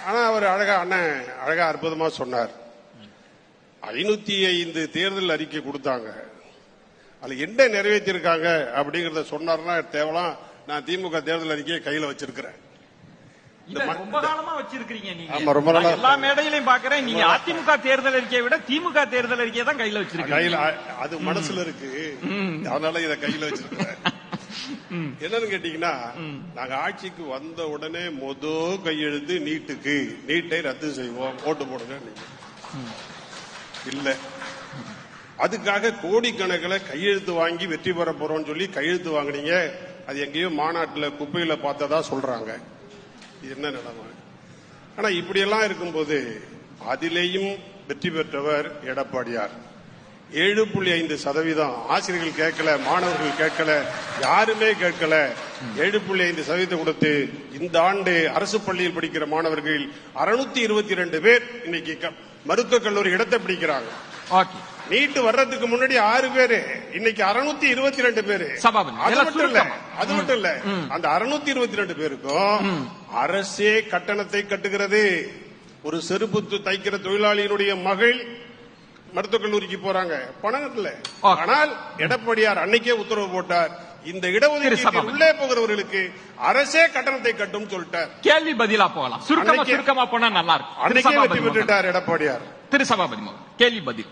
ஆனா அவர் அழகா அற்புதமா சொன்னார். 505 தேர்தல் அறிக்கை கொடுத்தாங்க, அதுல என்ன நிறைவேற்றிருக்காங்க அப்படிங்கறத சொன்னார்னா தேவலாம். நான் திமுக தேர்தல் அறிக்கையை கையில வச்சிருக்கிறேன். ரொம்ப காலமா வச்சிருக்கீங்க நீங்க. ஆமா, ரொம்ப நாளா எல்லா மேடையிலையும் பாக்குறேன். நீங்க அதிமுக தேர்தல் அறிக்கையை விட திமுக தேர்தல் அறிக்கையை தான் கையில வச்சிருக்கீங்க. கையில அது மனசுல இருக்கு, அதனால இத கையில வச்சிருக்கிறேன். என்னன்னு கேட்டீங்கன்னா, நாங்க ஆட்சிக்கு வந்த உடனே கையெழுத்து நீட்டை ரத்து செய்வோம், ஓட்டு போடுங்க. இல்ல, அதுக்காக கோடிக்கணக்கில் கையெழுத்து வாங்கி வெற்றி பெற போறோம்னு சொல்லி கையெழுத்து வாங்கினீங்க. அது எங்கேயோ மாநாட்டில் குப்பையில பார்த்ததா சொல்றாங்க. என்ன நிலைமை? ஆனா இப்படி எல்லாம் இருக்கும்போது அதிலேயும் வெற்றி பெற்றவர் எடப்பாடியார். 7.5% ஆசிரியர்கள் கேட்கல, மாணவர்கள் கேட்கல, யாருமே கேட்கல. 7.5% கொடுத்து இந்த ஆண்டு அரசு பள்ளியில் படிக்கிற மாணவர்கள் 622 பேர் இன்னைக்கு மருத்துவக் கல்லூரி இடத்தை பிடிக்கிறாங்க. நீட்டு வர்றதுக்கு முன்னாடி 6 பேரு, இன்னைக்கு 622 பேரு. அது மட்டும் இல்ல, அந்த 622 பேருக்கும் அரசே கட்டணத்தை கட்டுகிறது. ஒரு செருப்பு தைக்கிற தொழிலாளியினுடைய மகள் மருத்துவக் கல்லூரிக்கு போறாங்க, பணம் இல்ல. ஆனால் எடப்பாடியார் அன்னைக்கே உத்தரவு போட்டார், இந்த இடஒதுக்கீடு உள்ளே போகிறவர்களுக்கு அரசே கட்டணத்தை கட்டும் சொல்லிட்டார். கேள்வி பதிலா போகலாம், சுருக்கமா போனா நல்லா இருக்கும். அன்னைக்கே வெற்றி பெற்றுட்டார் எடப்பாடியார். திரு சபாபதி கேள்வி பதில்.